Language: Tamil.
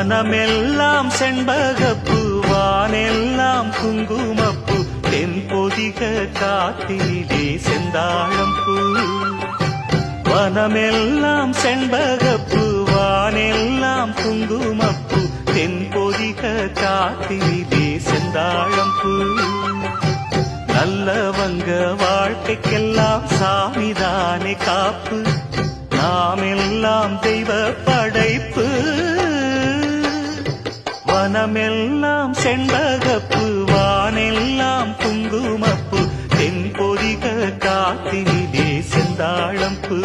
வனமெல்லாம் செண்பகப்பூ வானெல்லாம் குங்குமப்பூ தென்பொதிக காத்திலே செந்தாழம்பூ வனமெல்லாம் செண்பகப்பூ வானெல்லாம் குங்குமப்பூ தென்பொதிக காத்திலே செந்தாழம்பூ நல்லவங்க வாழ்க்கைக்கெல்லாம் சாமிதானே காப்பு நாமெல்லாம் தெய்வ படைப்பு வனமெல்லாம் செண்பகப்பூ வானெல்லாம் குங்குமப்பூ தென்பொதிக காத்தினிலே செந்தாழம்பூ